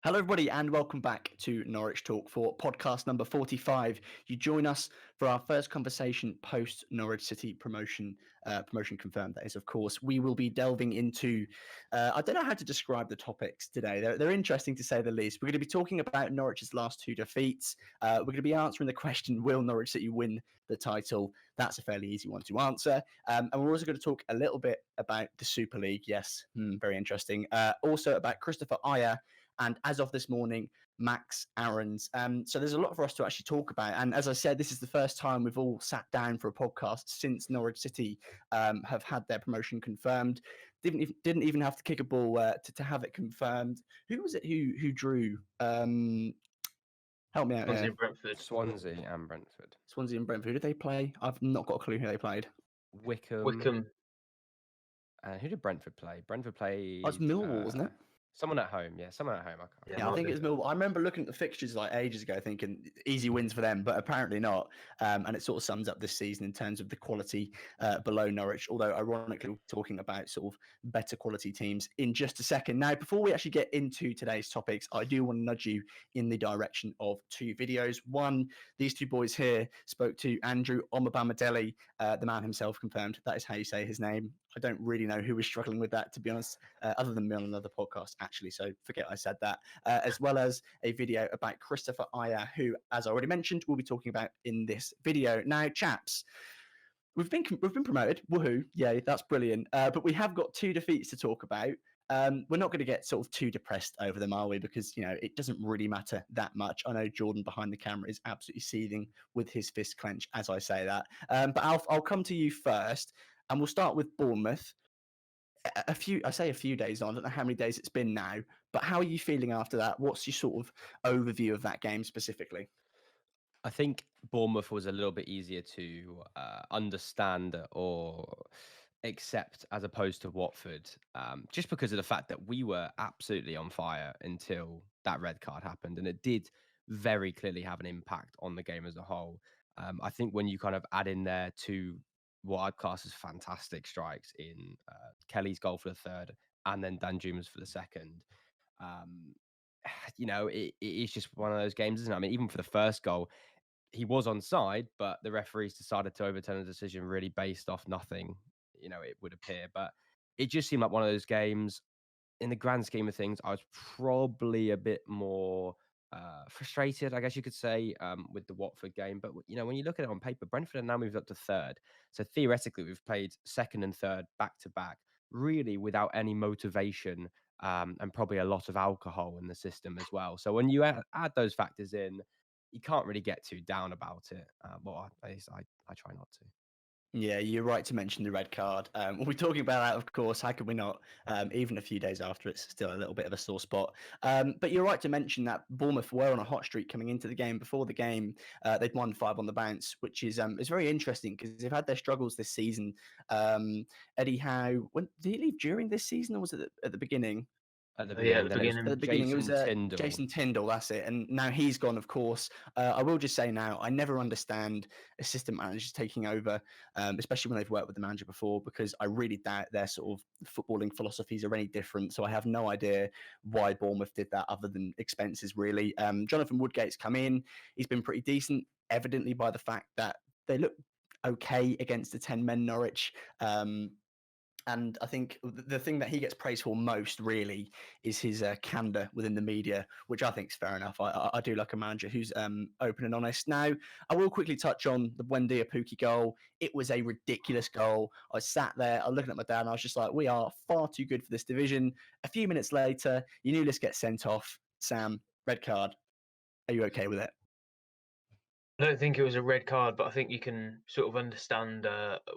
Hello, everybody, and welcome back to Norwich Talk for podcast number 45. You join us for our first conversation post Norwich City promotion confirmed. That is, of course, we will be delving into. I don't know how to describe the topics today. They're interesting to say the least. We're going to be talking about Norwich's last two defeats. We're going to be answering the question: will Norwich City win the title? That's a fairly easy one to answer. And we're also going to talk a little bit about the Super League. Yes, very interesting. Also about Kristoffer Ajer. And as of this morning, Max Aarons. So there's a lot for us to actually talk about. And as I said, this is the first time we've all sat down for a podcast since Norwich City have had their promotion confirmed. Didn't even have to kick a ball to have it confirmed. Who was it who drew? Help me out Swansea here. and Brentford. Swansea and Brentford. Swansea and Brentford. Who did they play? I've not got a clue who they played. Wickham. Who did Brentford play? Brentford played. Oh, it's Millwall, wasn't it? Someone at home. Yeah, someone at home. I think it's Millwall. I remember looking at the fixtures like ages ago, thinking easy wins for them, but apparently not. And it sort of sums up this season in terms of the quality below Norwich. Although, ironically, we're talking about sort of better quality teams in just a second. Now, before we actually get into today's topics, I do want to nudge you in the direction of two videos. One, these two boys here spoke to Andrew Omobamadele, the man himself confirmed. That is how you say his name. I don't really know who was struggling with that, to be honest, other than me on another podcast, actually. So forget I said that. As well as a video about Kristoffer Ajer, who, as I already mentioned, we'll be talking about in this video. Now, chaps, we've been promoted. Woohoo! Yeah, that's brilliant. But we have got two defeats to talk about. We're not going to get sort of too depressed over them, are we? Because, it doesn't really matter that much. I know Jordan behind the camera is absolutely seething with his fist clench as I say that. But I'll come to you first. And we'll start with Bournemouth. I say a few days on. I don't know how many days it's been now, but how are you feeling after that? What's your sort of overview of that game specifically? I think Bournemouth was a little bit easier to understand or accept as opposed to Watford, just because of the fact that we were absolutely on fire until that red card happened, and it did very clearly have an impact on the game as a whole. I think when you kind of add in there two what I'd class as fantastic strikes in Kelly's goal for the third and then Danjuma's for the second. It is just one of those games, isn't it? I mean, even for the first goal, he was onside, but the referees decided to overturn the decision really based off nothing, it would appear. But it just seemed like one of those games. In the grand scheme of things, I was probably a bit more frustrated, I guess you could say, with the Watford game. But, when you look at it on paper, Brentford have now moved up to third. So theoretically, we've played second and third back to back, really without any motivation and probably a lot of alcohol in the system as well. So when you add those factors in, you can't really get too down about it. Well, at least I try not to. Yeah, you're right to mention the red card. We'll be talking about that, of course. How can we not? Even a few days after, it's still a little bit of a sore spot. But you're right to mention that Bournemouth were on a hot streak coming into the game. Before the game, they'd won 5 on the bounce, which is very interesting because they've had their struggles this season. Eddie Howe, did he leave during this season or was it at the beginning? At the beginning, it was Jason Tyndall, that's it. And now he's gone, of course. I will just say now, I never understand assistant managers taking over, especially when they've worked with the manager before, because I really doubt their sort of footballing philosophies are any different. So I have no idea why Bournemouth did that other than expenses, really. Jonathan Woodgate's come in. He's been pretty decent, evidently by the fact that they look okay against the 10-men Norwich. And I think the thing that he gets praised for most, really, is his candour within the media, which I think is fair enough. I do like a manager who's open and honest. Now, I will quickly touch on the Wendy Apuki goal. It was a ridiculous goal. I sat there, I was looking at my dad, and I was just like, we are far too good for this division. A few minutes later, you knew this gets sent off. Sam, red card. Are you okay with it? I don't think it was a red card, but I think you can sort of understand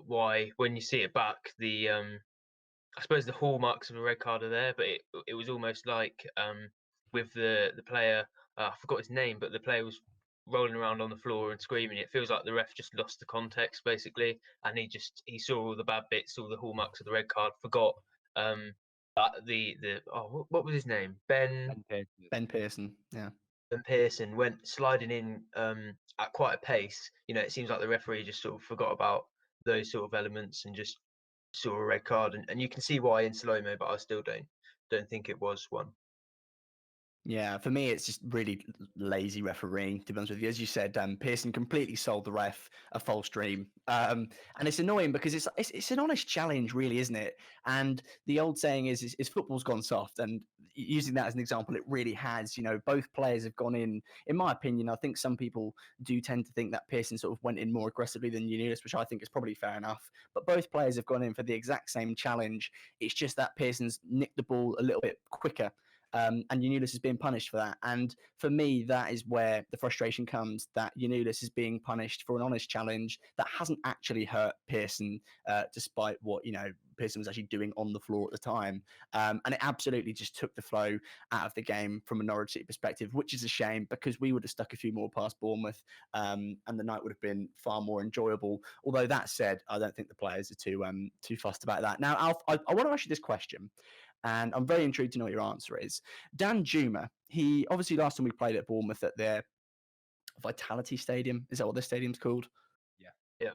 why when you see it back. I suppose the hallmarks of a red card are there, but it was almost like with the player. I forgot his name, but the player was rolling around on the floor and screaming. It feels like the ref just lost the context basically, and he saw all the bad bits, all the hallmarks of the red card. Forgot what was his name? Ben Pearson. Yeah. Ben Pearson went sliding in at quite a pace. It seems like the referee just sort of forgot about those sort of elements and just saw a red card, and you can see why in slow-mo, but I still don't think it was one. Yeah, for me, it's just really lazy refereeing, to be honest with you. As you said, Pearson completely sold the ref a false dream. And it's annoying because it's an honest challenge, really, isn't it? And the old saying is football's gone soft. And using that as an example, it really has. Both players have gone in my opinion. I think some people do tend to think that Pearson sort of went in more aggressively than Unilis, which I think is probably fair enough. But both players have gone in for the exact same challenge. It's just that Pearson's nicked the ball a little bit quicker. And Yanulis is being punished for that. And for me, that is where the frustration comes, that Yanulis is being punished for an honest challenge that hasn't actually hurt Pearson, despite what, Pearson was actually doing on the floor at the time. And it absolutely just took the flow out of the game from a Norwich City perspective, which is a shame because we would have stuck a few more past Bournemouth, and the night would have been far more enjoyable. Although that said, I don't think the players are too fussed about that. Now, Alf, I want to ask you this question, and I'm very intrigued to know what your answer is. Dan Juma, he obviously last time we played at Bournemouth at their Vitality Stadium, is that what the stadium's called?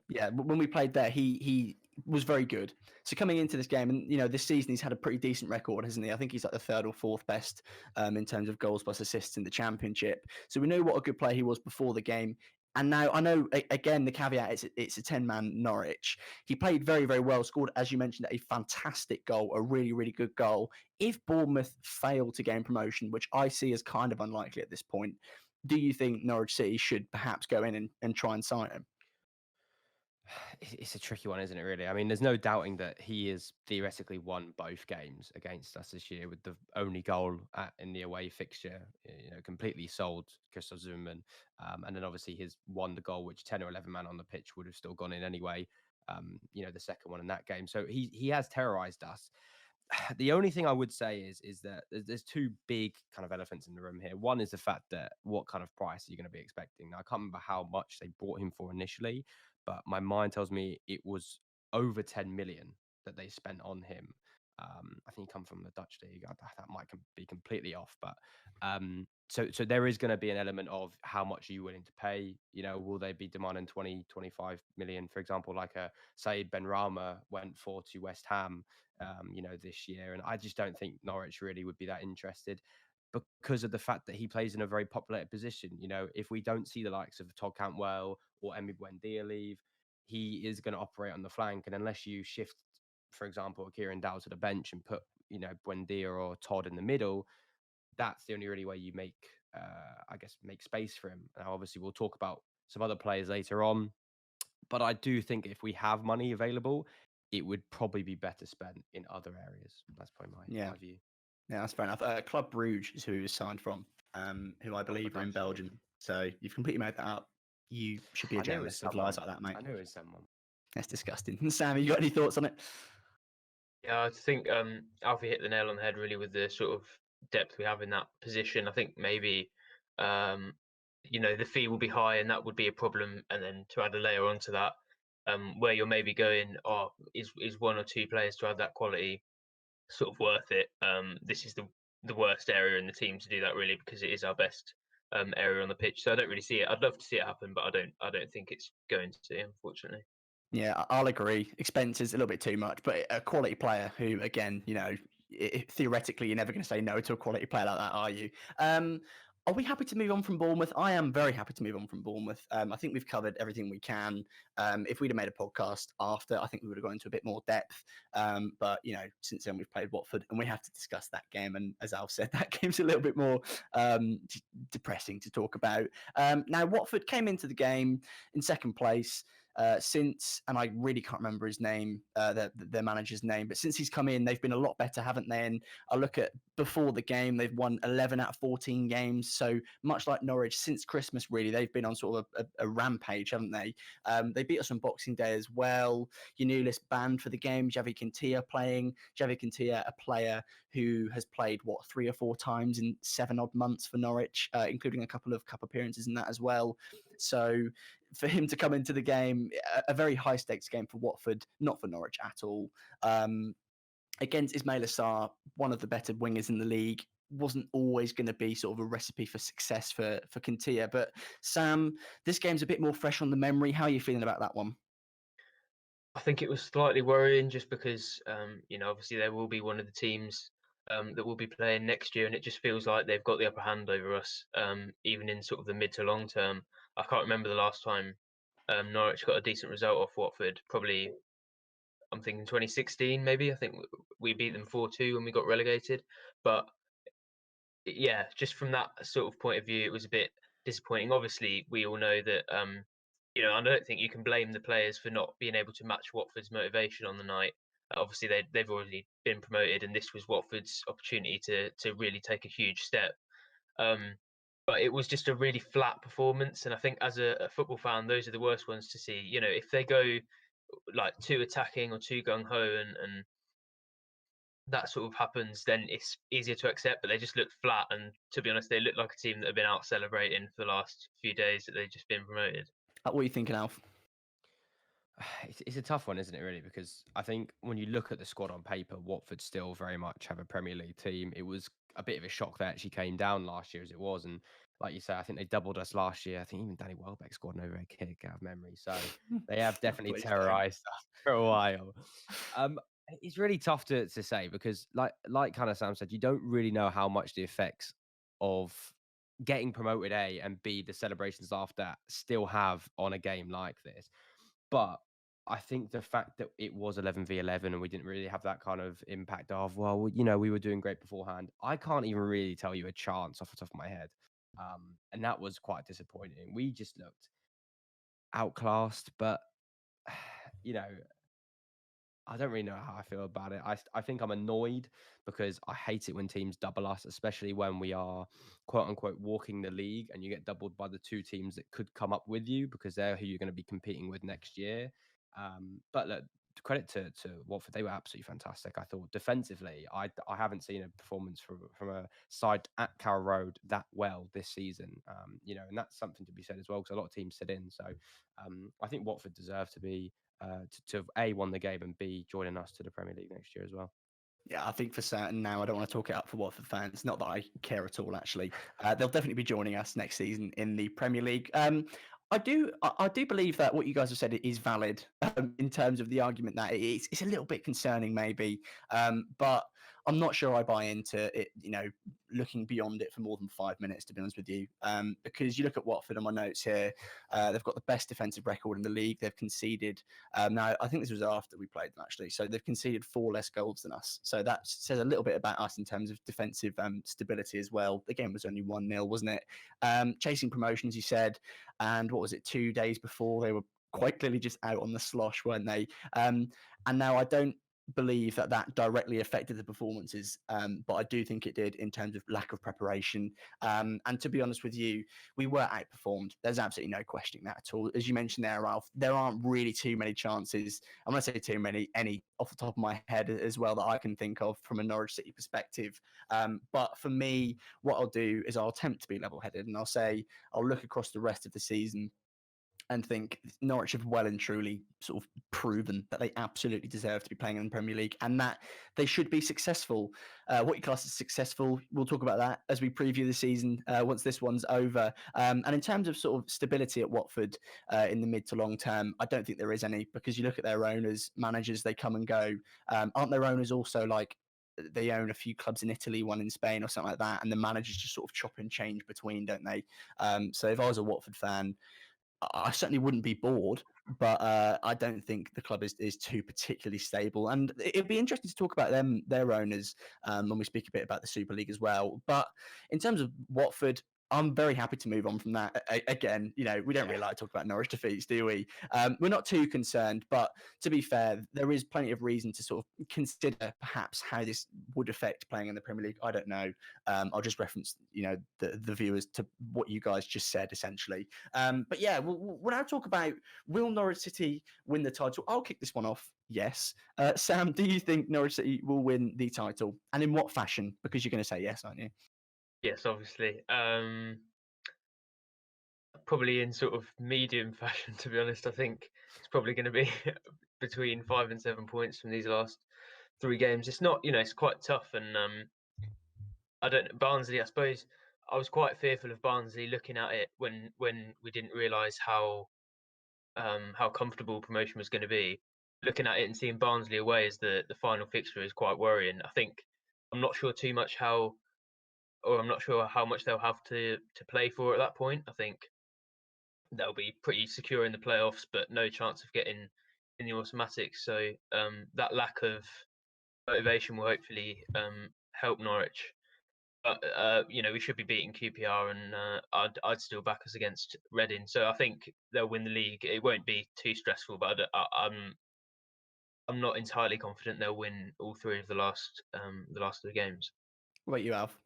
Yeah. When we played there, he was very good. So coming into this game, and this season he's had a pretty decent record, hasn't he? I think he's like the third or fourth best in terms of goals plus assists in the Championship. So we know what a good player he was before the game. And now I know, again, the caveat is it's a 10-man Norwich. He played very, very well, scored, as you mentioned, a fantastic goal, a really, really good goal. If Bournemouth fail to gain promotion, which I see as kind of unlikely at this point, do you think Norwich City should perhaps go in and try and sign him? It's a tricky one, isn't it, really? I mean, there's no doubting that he has theoretically won both games against us this year with the only goal in the away fixture, completely sold Kristoffer Ajer. And then obviously he's won the goal, which 10 or 11 man on the pitch would have still gone in anyway, the second one in that game. So he has terrorized us. The only thing I would say is that there's two big kind of elephants in the room here. One is the fact that what kind of price are you going to be expecting? Now, I can't remember how much they bought him for initially, but my mind tells me it was over 10 million that they spent on him. I think he come from the Dutch league. That might be completely off, but so there is going to be an element of how much are you willing to pay? Will they be demanding 20, 25 million, for example, like a Said Benrahma went for to West Ham, this year, and I just don't think Norwich really would be that interested because of the fact that he plays in a very popular position. If we don't see the likes of Todd Cantwell or Emi Buendia leave, he is going to operate on the flank. And unless you shift, for example, Kieran Dowd to the bench and put, Buendia or Todd in the middle, that's the only really way you make space for him. Now, obviously, we'll talk about some other players later on, but I do think if we have money available, it would probably be better spent in other areas. That's probably my view. Yeah, that's fair enough. Club Brugge is who he was signed from, who I believe are in Belgium. So you've completely made that up. You should be a journalist of lies like that, mate. I know it's someone. That's disgusting. Sam, you got any thoughts on it? Yeah, I think Alfie hit the nail on the head really with the sort of depth we have in that position. I think maybe the fee will be high and that would be a problem. And then to add a layer onto that, where you're maybe going, is one or two players to add that quality sort of worth it? This is the worst area in the team to do that really, because it is our best area on the pitch. So I don't really see it. I'd love to see it happen, but I don't think it's going to, unfortunately. Yeah, I'll agree. Expenses a little bit too much, but a quality player who, again, theoretically, you're never going to say no to a quality player like that, are you? Are we happy to move on from Bournemouth? I am very happy to move on from Bournemouth. I think we've covered everything we can. If we'd have made a podcast after, I think we would have gone into a bit more depth. But, since then we've played Watford and we have to discuss that game. And as Al said, that game's a little bit more depressing to talk about. Now, Watford came into the game in second place. And I really can't remember his name, their manager's name, but since he's come in, they've been a lot better, haven't they? And I look at before the game, they've won 11 out of 14 games. So much like Norwich, since Christmas, really, they've been on sort of a rampage, haven't they? They beat us on Boxing Day as well. Yanulis banned for the game. Javi Quintilla playing. Javi Quintilla, a player who has played, 3 or 4 times in 7 odd months for Norwich, including a couple of cup appearances in that as well. So for him to come into the game, a very high stakes game for Watford, not for Norwich at all. Against Ismail Assar, one of the better wingers in the league, wasn't always going to be sort of a recipe for success for Quintilla. But Sam, this game's a bit more fresh on the memory. How are you feeling about that one? I think it was slightly worrying just because, obviously there will be one of the teams that we'll be playing next year, and it just feels like they've got the upper hand over us, even in sort of the mid to long term. I can't remember the last time Norwich got a decent result off Watford. Probably, I'm thinking 2016, maybe. I think we beat them 4-2 when we got relegated. But yeah, just from that sort of point of view, it was a bit disappointing. Obviously, we all know that, I don't think you can blame the players for not being able to match Watford's motivation on the night. Obviously, they've already been promoted, and this was Watford's opportunity to really take a huge step. But it was just a really flat performance, and I think as a football fan, those are the worst ones to see. If they go like too attacking or too gung ho, and that sort of happens, then it's easier to accept. But they just looked flat, and to be honest, they look like a team that have been out celebrating for the last few days that they've just been promoted. What are you thinking, Alf? It's a tough one, isn't it, really? Because I think when you look at the squad on paper, Watford still very much have a Premier League team. It was a bit of a shock they actually came down last year as it was. And like you say, I think they doubled us last year. I think even Danny Welbeck scored an overhead kick out of memory. So they have definitely terrorised us for a while. It's really tough to say because, like kind of Sam said, you don't really know how much the effects of getting promoted, A, and B, the celebrations after that still have on a game like this. But I think the fact that it was 11v11 and we didn't really have that kind of impact of, well, we were doing great beforehand. I can't even really tell you a chance off the top of my head. And that was quite disappointing. We just looked outclassed, but, I don't really know how I feel about it. I think I'm annoyed because I hate it when teams double us, especially when we are quote unquote walking the league and you get doubled by the two teams that could come up with you because they're who you're going to be competing with next year. But look, credit to Watford, they were absolutely fantastic. I thought defensively, I haven't seen a performance from a side at Carrow Road that well this season. And that's something to be said as well because a lot of teams sit in. So I think Watford deserve to be to A, won the game and B, joining us to the Premier League next year as well. Yeah, I think for certain now, I don't want to talk it up for Watford fans. Not that I care at all, actually. They'll definitely be joining us next season in the Premier League. I do believe that what you guys have said is valid in terms of the argument that it's a little bit concerning, maybe, but I'm not sure I buy into it. Looking beyond it for more than 5 minutes, to be honest with you, because you look at Watford on my notes here, they've got the best defensive record in the league. They've conceded. Now, I think this was after we played them, actually. So they've conceded 4 less goals than us. So that says a little bit about us in terms of defensive stability as well. The game was only 1-0, wasn't it? Chasing promotion, as you said, and what was it? 2 days before, they were quite clearly just out on the slosh, weren't they? And now I don't believe that directly affected the performances, but I do think it did in terms of lack of preparation. And to be honest with you, we were outperformed. There's absolutely no questioning that at all. As you mentioned there, Ralph, there aren't really too many chances. I'm going to say too many, any off the top of my head as well that I can think of from a Norwich City perspective. But for me, what I'll do is I'll attempt to be level-headed and I'll look across the rest of the season and think Norwich have well and truly sort of proven that they absolutely deserve to be playing in the Premier League and that they should be successful. What you class as successful, we'll talk about that as we preview the season once this one's over. And in terms of sort of stability at Watford in the mid to long term, I don't think there is any because you look at their owners, managers, they come and go. Aren't their owners also like they own a few clubs in Italy, one in Spain or something like that, and the managers just sort of chop and change between, don't they? So if I was a Watford fan, I certainly wouldn't be bored, but I don't think the club is too particularly stable. And it'd be interesting to talk about their owners, when we speak a bit about the Super League as well. But in terms of Watford, I'm very happy to move on from that. Again, we don't really like to talk about Norwich defeats, do we? We're not too concerned, but to be fair, there is plenty of reason to sort of consider perhaps how this would affect playing in the Premier League. I don't know. I'll just reference, the viewers to what you guys just said, essentially. But yeah, we'll now talk about, will Norwich City win the title? I'll kick this one off. Yes. Sam, do you think Norwich City will win the title? And in what fashion? Because you're going to say yes, aren't you? Yes, obviously. Probably in sort of medium fashion, to be honest. I think it's probably going to be between 5 and 7 points from these last 3 games. It's not, it's quite tough. And I don't Barnsley, I suppose I was quite fearful of Barnsley looking at it when we didn't realise how comfortable promotion was going to be. Looking at it and seeing Barnsley away as the final fixture is quite worrying. I think I'm not sure too much I'm not sure how much they'll have to play for at that point. I think they'll be pretty secure in the playoffs, but no chance of getting in the automatics. So that lack of motivation will hopefully help Norwich. But we should be beating QPR, and I'd still back us against Reading. So I think they'll win the league. It won't be too stressful, but I'm not entirely confident they'll win all three of the last 3 games. What about you, Alf?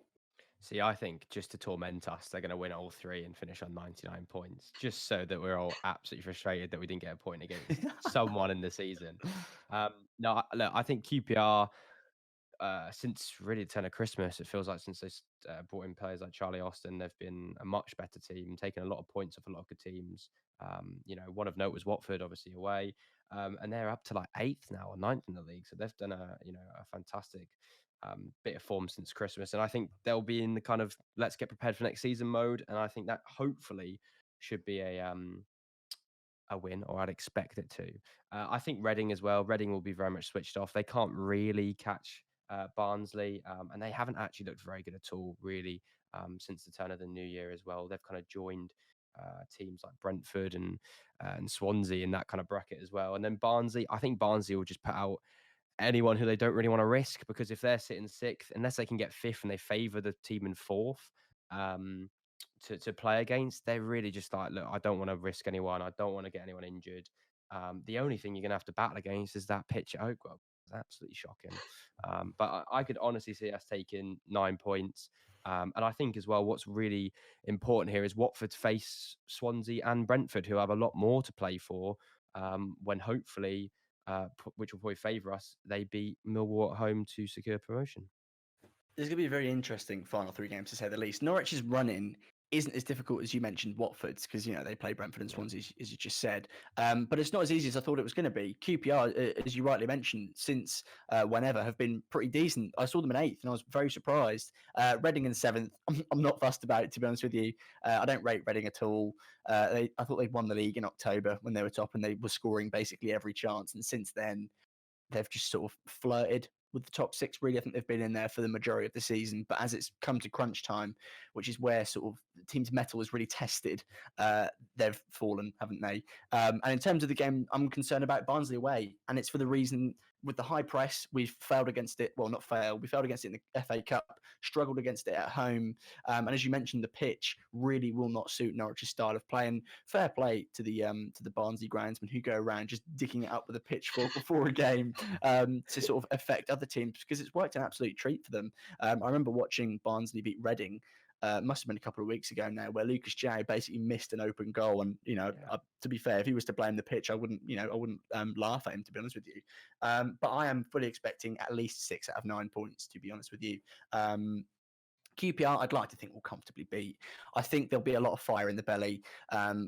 See, I think just to torment us, they're going to win all three and finish on 99 points, just so that we're all absolutely frustrated that we didn't get a point against someone in the season. No, look, I think QPR, since really the turn of Christmas, it feels like since they brought in players like Charlie Austin, they've been a much better team, taking a lot of points off a lot of good teams. One of note was Watford, obviously away, and they're up to like 8th now or 9th in the league. So they've done a fantastic bit of form since Christmas, and I think they'll be in the kind of let's get prepared for next season mode, and I think that hopefully should be a win, or I'd expect it to. I think Reading as well. Reading will be very much switched off. They can't really catch Barnsley, and they haven't actually looked very good at all, really, since the turn of the new year as well. They've kind of joined teams like Brentford and Swansea in that kind of bracket as well. And then Barnsley, I think Barnsley will just put out anyone who they don't really want to risk, because if they're sitting 6th, unless they can get 5th and they favour the team in 4th, to play against, they're really just like, look, I don't want to risk anyone. I don't want to get anyone injured. The only thing you're going to have to battle against is that pitch at Oakwell. It's absolutely shocking. But I could honestly see us taking 9 points. And I think as well, what's really important here is Watford face Swansea and Brentford, who have a lot more to play for, when hopefully, which will probably favour us, they beat Millwall at home to secure promotion. There's going to be a very interesting final 3 games, to say the least. Norwich's run-in isn't as difficult as you mentioned Watford's, because they play Brentford and Swansea, as you just said. But it's not as easy as I thought it was going to be. QPR, as you rightly mentioned, since whenever have been pretty decent. I saw them in 8th and I was very surprised. Reading in 7th, I'm not fussed about it, to be honest with you. I don't rate Reading at all. I thought they won the league in October when they were top, and they were scoring basically every chance. And since then, they've just sort of flirted with the top 6. Really, I think they've been in there for the majority of the season, but as it's come to crunch time, which is where sort of the team's mettle is really tested, they've fallen, haven't they? And in terms of the game, I'm concerned about Barnsley away, and it's for the reason, with the high press, we've failed against it. Well, not failed. We failed against it in the FA Cup, struggled against it at home. And as you mentioned, the pitch really will not suit Norwich's style of play. And fair play to the Barnsley groundsmen who go around just digging it up with a pitchfork before a game, to sort of affect other teams, because it's worked an absolute treat for them. I remember watching Barnsley beat Reading. Must have been a couple of weeks ago now, where Lucas Jow basically missed an open goal, and to be fair, if he was to blame the pitch, I wouldn't laugh at him, to be honest with you. But I am fully expecting at least 6 out of 9 points, to be honest with you. QPR, I'd like to think will comfortably beat. I think there'll be a lot of fire in the belly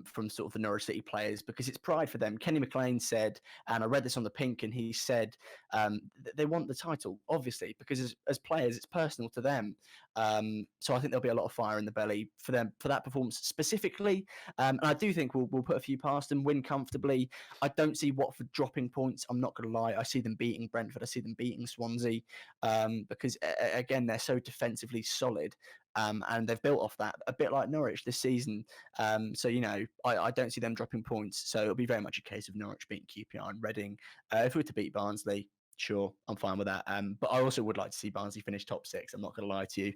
from sort of the Norwich City players, because it's pride for them. Kenny McLean said, and I read this on the Pink, and he said they want the title, obviously, because as players, it's personal to them. So I think there'll be a lot of fire in the belly for them for that performance specifically. And I do think we'll put a few past them, win comfortably. I don't see Watford dropping points. I'm not going to lie. I see them beating Brentford. I see them beating Swansea, because again, they're so defensively solid. And they've built off that a bit like Norwich this season. So I don't see them dropping points. So it'll be very much a case of Norwich beating QPR and Reading. If we were to beat Barnsley, sure, I'm fine with that. But I also would like to see Barnsley finish top 6. I'm not going to lie to you,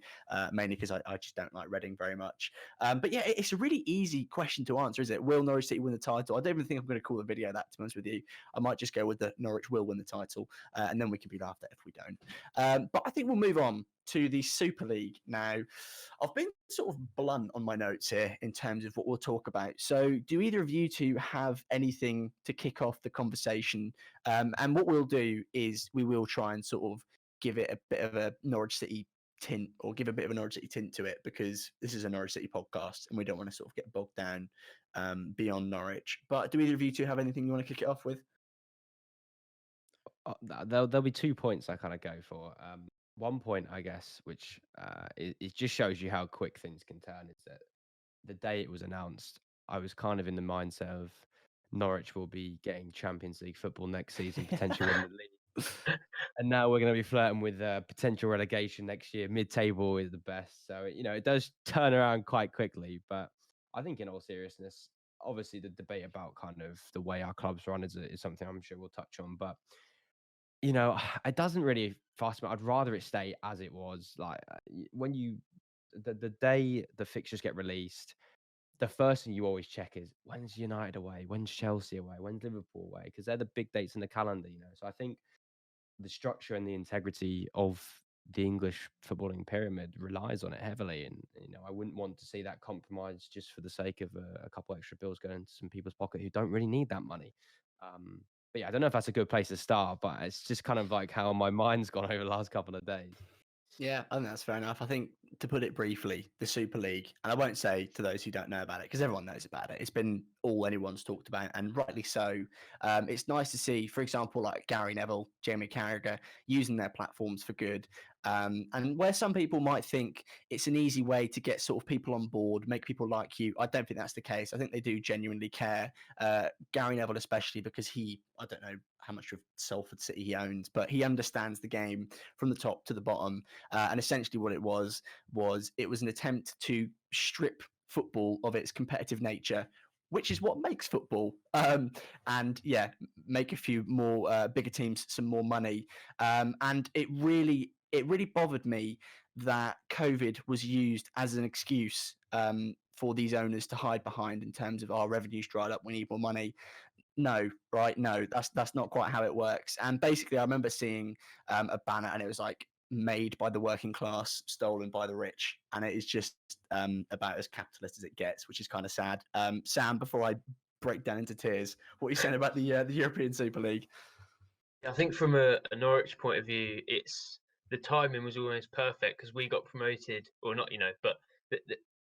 mainly because I just don't like Reading very much. But yeah, it's a really easy question to answer, is it? Will Norwich City win the title? I don't even think I'm going to call the video that, to be honest with you. I might just go with the Norwich will win the title, and then we can be laughed at if we don't. But I think we'll move on to the Super League now. I've been sort of blunt on my notes here in terms of what we'll talk about. So do either of you two have anything to kick off the conversation? And what we'll do is we will try and sort of give it a bit of a Norwich City tint, or give a bit of a Norwich City tint to it, because this is a Norwich City podcast and we don't want to sort of get bogged down beyond Norwich. But do either of you two have anything you want to kick it off with? There'll be 2 points I kind of go for. 1 point, I guess, which it just shows you how quick things can turn, is that the day it was announced, I was kind of in the mindset of Norwich will be getting Champions League football next season, potentially win the league. And now we're going to be flirting with potential relegation next year. Mid-table is the best. So, it does turn around quite quickly. But I think in all seriousness, obviously the debate about kind of the way our clubs run is something I'm sure we'll touch on. But, it doesn't really fuss me. I'd rather it stay as it was. Like when the day the fixtures get released, the first thing you always check is when's United away, when's Chelsea away, when's Liverpool away, because they're the big dates in the calendar. So I think the structure and the integrity of the English footballing pyramid relies on it heavily. And, I wouldn't want to see that compromised just for the sake of a couple extra bills going into some people's pocket who don't really need that money. But yeah, I don't know if that's a good place to start, but it's just kind of like how my mind's gone over the last couple of days. Yeah, I think that's fair enough. I think to put it briefly, the Super League, and I won't say to those who don't know about it because everyone knows about it. It's been all anyone's talked about, and rightly so. It's nice to see, for example, like Gary Neville, Jamie Carragher using their platforms for good. And where some people might think it's an easy way to get sort of people on board, make people like you, I don't think that's the case. I think they do genuinely care. Gary Neville, especially because I don't know how much of Salford City he owns, but he understands the game from the top to the bottom. And essentially what it was an attempt to strip football of its competitive nature, which is what makes football. And yeah, make a few more bigger teams some more money. And it really bothered me that COVID was used as an excuse for these owners to hide behind in terms of our revenues dried up, we need more money. No, right? No, that's not quite how it works. And basically, I remember seeing a banner, and it was like made by the working class, stolen by the rich, and it is just about as capitalist as it gets, which is kind of sad. Sam, before I break down into tears, what are you saying about the European Super League? I think from a Norwich point of view, the timing was almost perfect because we got promoted, or not, but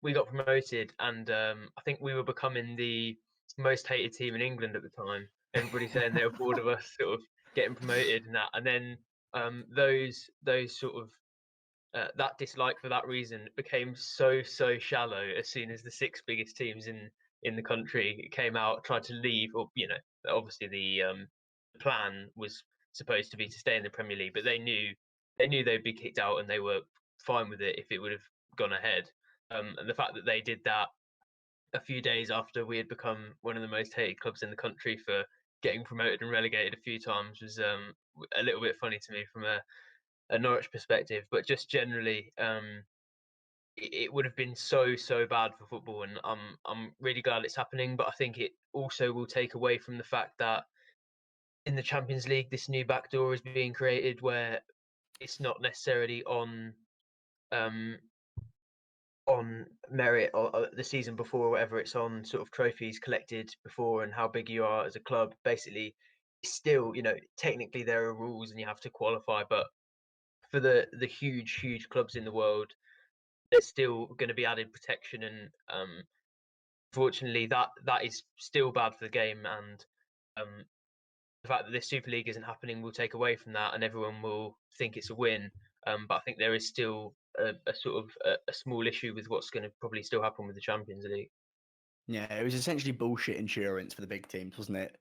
we got promoted, and I think we were becoming the most hated team in England at the time. Everybody saying they were bored of us sort of getting promoted and that, and then those sort of that dislike for that reason became so shallow as soon as the six biggest teams in the country came out, tried to leave, or obviously the plan was supposed to be to stay in the Premier League, but they knew they'd be kicked out, and they were fine with it if it would have gone ahead. And the fact that they did that a few days after we had become one of the most hated clubs in the country for getting promoted and relegated a few times was a little bit funny to me from a Norwich perspective. But just generally, it would have been so bad for football, and I'm really glad it's happening. But I think it also will take away from the fact that in the Champions League, this new backdoor is being created where it's not necessarily um, on merit or the season before, or whatever. It's on sort of trophies collected before and how big you are as a club. Basically, still, technically there are rules and you have to qualify, but for the huge clubs in the world, there's still going to be added protection, and fortunately, that is still bad for the game. And the fact that this Super League isn't happening will take away from that, and everyone will think it's a win. But I think there is still a sort of a small issue with what's going to probably still happen with the Champions League. Yeah, it was essentially bullshit insurance for the big teams, wasn't it?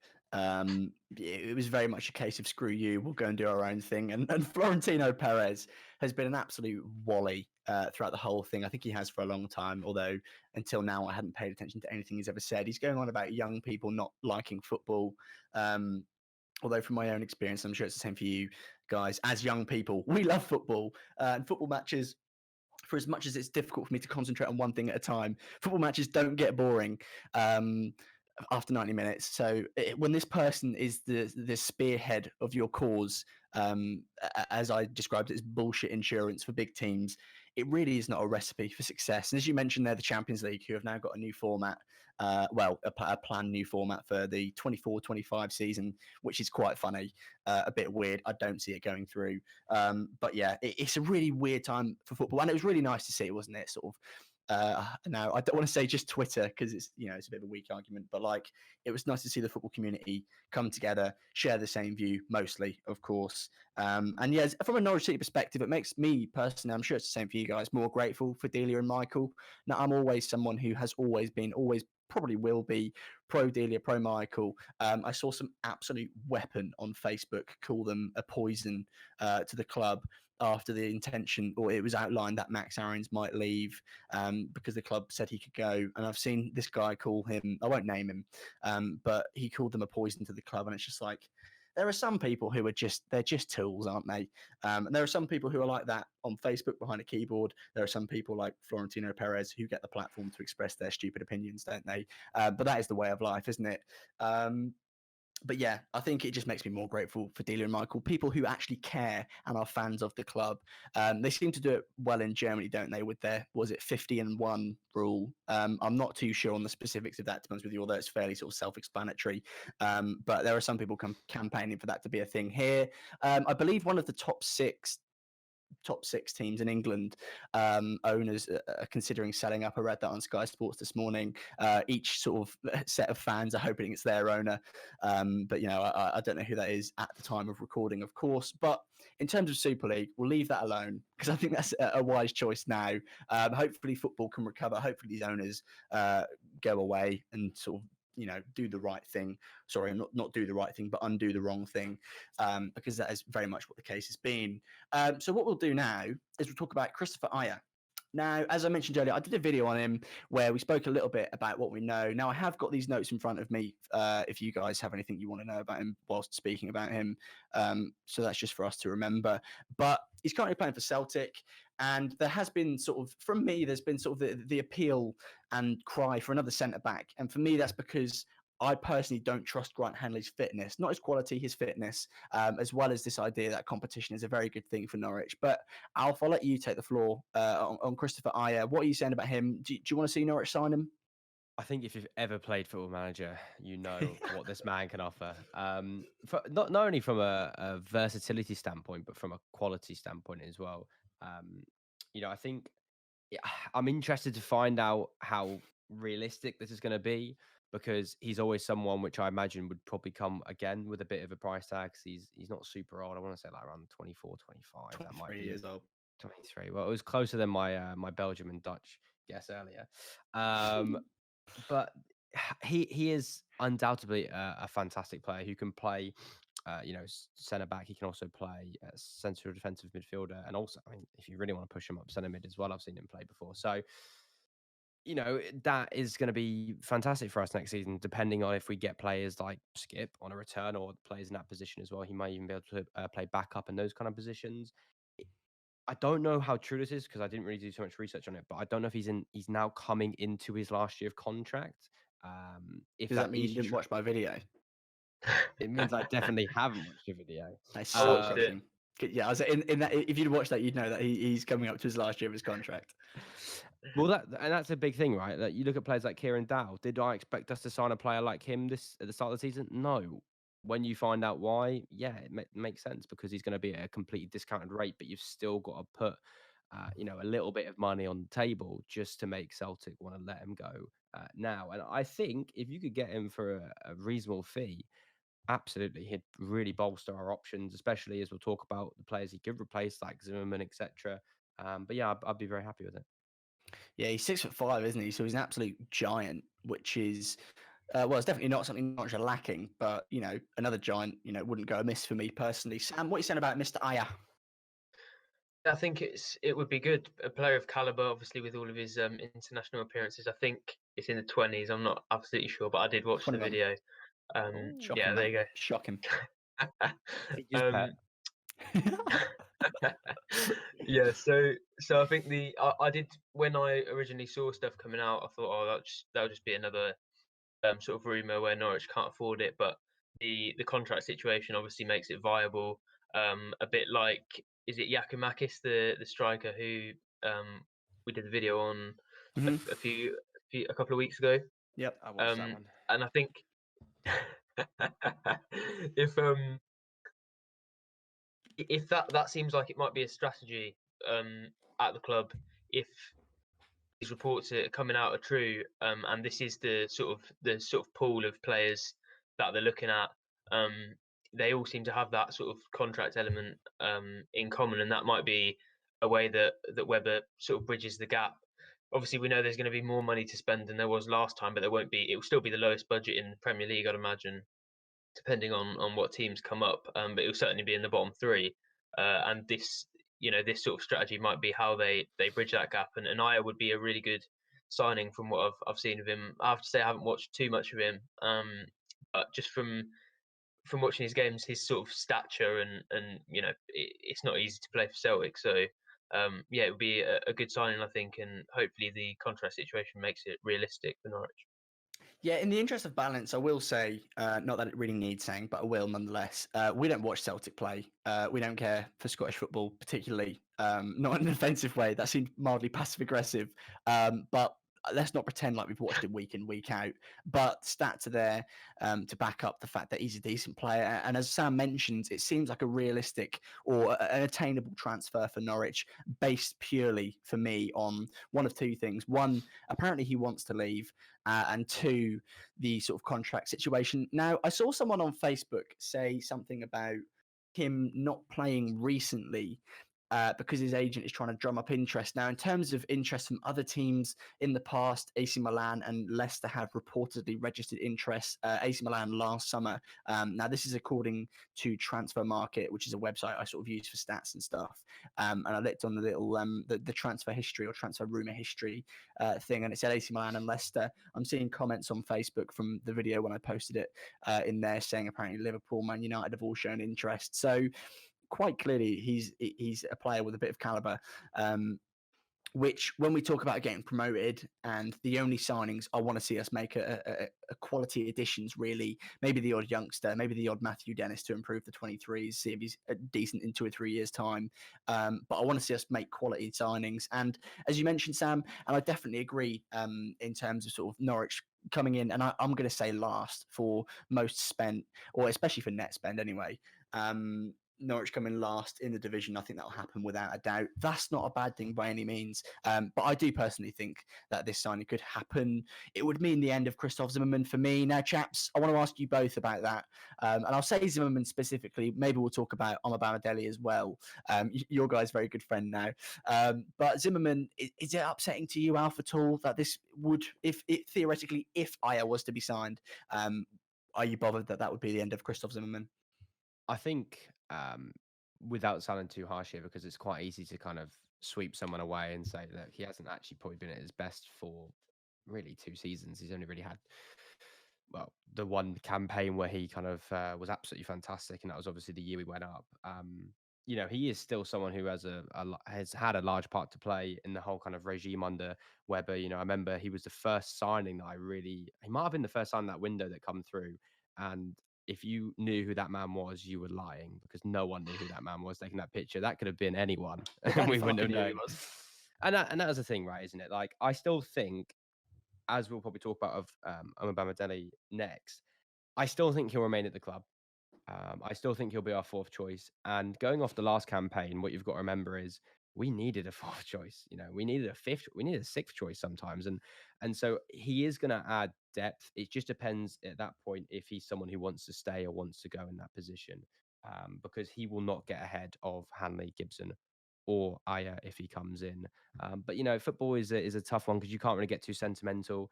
It was very much a case of screw you, we'll go and do our own thing. And Florentino Perez has been an absolute wally throughout the whole thing. I think he has for a long time, although until now I hadn't paid attention to anything he's ever said. He's going on about young people not liking football. Although from my own experience, I'm sure it's the same for you guys. As young people, we love football, and football matches, for as much as it's difficult for me to concentrate on one thing at a time, football matches don't get boring after 90 minutes. So when this person is the spearhead of your cause, as I described it as bullshit insurance for big teams, it really is not a recipe for success. And as you mentioned there, the Champions League, who have now got a new format, a planned new format for the 24-25 season, which is quite funny, a bit weird. I don't see it going through. But yeah, it's a really weird time for football. And it was really nice to see, wasn't it? Sort of, now I don't want to say just Twitter because it's it's a bit of a weak argument, but like it was nice to see the football community come together, share the same view, mostly, of course. And yeah, from a Norwich City perspective, it makes me personally, I'm sure it's the same for you guys, more grateful for Delia and Michael. Now, I'm always someone who has always probably will be pro Delia, pro Michael. I saw some absolute weapon on Facebook call them a poison to the club after the intention, or it was outlined that Max Aarons might leave because the club said he could go. And I've seen this guy call him, I won't name him, but he called them a poison to the club. And it's just like, there are some people who are they're just tools, aren't they? And there are some people who are like that on Facebook behind a keyboard. There are some people like Florentino Perez who get the platform to express their stupid opinions, don't they? But that is the way of life, isn't it? But yeah, I think it just makes me more grateful for Delia and Michael, people who actually care and are fans of the club. They seem to do it well in Germany, don't they, with their, was it 50-1 rule? I'm not too sure on the specifics of that, to be honest with you, although it's fairly sort of self-explanatory. But there are some people campaigning for that to be a thing here. I believe one of the top six teams in England owners are considering selling up. I read that on Sky Sports this morning. Each sort of set of fans are hoping it's their owner, but I don't know who that is at the time of recording, of course. But in terms of Super League, we'll leave that alone because I think that's a wise choice now. Hopefully football can recover. Hopefully these owners go away and sort of do the right thing. Sorry, not do the right thing, but undo the wrong thing, because that is very much what the case has been. So what we'll do now is we'll talk about Kristoffer Ajer. Now, as I mentioned earlier, I did a video on him where we spoke a little bit about what we know. Now, I have got these notes in front of me if you guys have anything you want to know about him whilst speaking about him. So that's just for us to remember. But he's currently playing for Celtic. And there has been sort of, from me, there's been sort of the appeal and cry for another centre-back. And for me, that's because I personally don't trust Grant Hanley's fitness, not his quality, his fitness, as well as this idea that competition is a very good thing for Norwich. But Alf, I'll let you take the floor on Kristoffer Ajer. What are you saying about him? Do you want to see Norwich sign him? I think if you've ever played Football Manager, you know what this man can offer. Not only from a versatility standpoint, but from a quality standpoint as well. I think I'm interested to find out how realistic this is going to be, because he's always someone which I imagine would probably come again with a bit of a price tag. He's not super old. I want to say like around 24, 25. That might be years old. 23. Well, it was closer than my Belgium and Dutch guess earlier. But he is undoubtedly a fantastic player who can play, centre back. He can also play central defensive midfielder, and also, I mean, if you really want to push him up centre mid as well, I've seen him play before. So, that is going to be fantastic for us next season, depending on if we get players like Skip on a return or players in that position as well. He might even be able to play backup in those kind of positions. I don't know how true this is because I didn't really do so much research on it, but I don't know if he's now coming into his last year of contract. If Does that mean you didn't watch my video? It means I definitely haven't watched your video. I watched it. Yeah, I was in that. If you'd watched that, you'd know that he's coming up to his last year of his contract. Well, that's a big thing, right? That you look at players like Kieran Dow. Did I expect us to sign a player like him at the start of the season? No. When you find out why, yeah, it makes sense because he's going to be at a completely discounted rate, but you've still got to put, a little bit of money on the table just to make Celtic want to let him go now. And I think if you could get him for a reasonable fee, absolutely, he'd really bolster our options, especially as we'll talk about the players he could replace, like Zimmerman, etc. But yeah, I'd be very happy with it. Yeah, he's 6'5", isn't he? So he's an absolute giant, which is, it's definitely not something Norwich are lacking. But another giant, wouldn't go amiss for me personally. Sam, what are you saying about Mr. Ajer? I think it would be good. A player of caliber, obviously, with all of his international appearances. I think it's in the 20s. I'm not absolutely sure, but I did watch 21. the video. Shocking, there you go. Shocking. Yeah, so I think I did, when I originally saw stuff coming out, I thought, that'll just be another sort of rumor where Norwich can't afford it. But the contract situation obviously makes it viable. A bit like, is it Yakimakis, the striker who we did the video on a couple of weeks ago? Yep, I watched that one. And I think if that seems like it might be a strategy at the club, if these reports are coming out are true, and this is the sort of pool of players that they're looking at, they all seem to have that sort of contract element in common, and that might be a way that Webber sort of bridges the gap obviously we know there's going to be more money to spend than there was last time, but there won't be. It will still be the lowest budget in the Premier League, I'd imagine, depending on what teams come up. But it will certainly be in the bottom three. And this, this sort of strategy might be how they bridge that gap. And Ajer would be a really good signing from what I've seen of him. I have to say I haven't watched too much of him, but just from watching his games, his sort of stature and it's not easy to play for Celtic. So yeah, it would be a good signing, I think, and hopefully the contract situation makes it realistic for Norwich. Yeah, in the interest of balance, I will say, not that it really needs saying, but I will nonetheless. We don't watch Celtic play. We don't care for Scottish football, particularly. Not in an offensive way. That seemed mildly passive aggressive. But let's not pretend like we've watched him week in, week out. But stats are there to back up the fact that he's a decent player. And as Sam mentioned, it seems like a realistic or an attainable transfer for Norwich, based purely for me on one of two things. One, apparently he wants to leave. And two, the sort of contract situation. Now, I saw someone on Facebook say something about him not playing recently because his agent is trying to drum up interest. Now, in terms of interest from other teams in the past, AC Milan and Leicester have reportedly registered interest. AC Milan last summer. Now, this is according to Transfer Market, which is a website I sort of use for stats and stuff. And I looked on the little the transfer history or transfer rumor history thing, and it said AC Milan and Leicester. I'm seeing comments on Facebook from the video when I posted it in there saying apparently Liverpool, Man United have all shown interest. So quite clearly he's a player with a bit of caliber. Which, when we talk about getting promoted and the only signings I want to see us make a quality additions, really, maybe the odd youngster, maybe the odd Matthew Dennis to improve the 23s, see if he's decent in 2 or 3 years' time. But I want to see us make quality signings. And as you mentioned, Sam, and I definitely agree in terms of sort of Norwich coming in, and I'm going to say last for most spent, or especially for net spend anyway. Norwich coming last in the division, I think that'll happen without a doubt. That's not a bad thing by any means. But I do personally think that this signing could happen. It would mean the end of Kristoffer Zimmermann for me. Now, chaps, I want to ask you both about that. And I'll say Zimmermann specifically. Maybe we'll talk about Omobamidele as well. Your guy's very good friend now. But Zimmermann, is it upsetting to you, Alf, at all that this would, if Ajer was to be signed, are you bothered that would be the end of Kristoffer Zimmermann? I think, without sounding too harsh here, because it's quite easy to kind of sweep someone away and say that he hasn't actually probably been at his best for really 2 seasons. He's only really had, well, the one campaign where he kind of was absolutely fantastic, and that was obviously the year we went up. He is still someone who has has had a large part to play in the whole kind of regime under Weber. I remember he was the first signing that he might have been the first signing that window that come through, and if you knew who that man was, you were lying, because no one knew who that man was taking that picture. That could have been anyone, and we wouldn't have known. And that was the thing, right? Isn't it? Like, I still think, as we'll probably talk about of Omobamidele next, I still think he'll remain at the club. I still think he'll be our 4th choice. And going off the last campaign, what you've got to remember is we needed a 4th choice. We needed a 5th, we needed a 6th choice sometimes. And so he is going to add depth. It just depends at that point if he's someone who wants to stay or wants to go in that position, because he will not get ahead of Hanley, Gibson, or Ajer if he comes in. But football is a tough one because you can't really get too sentimental.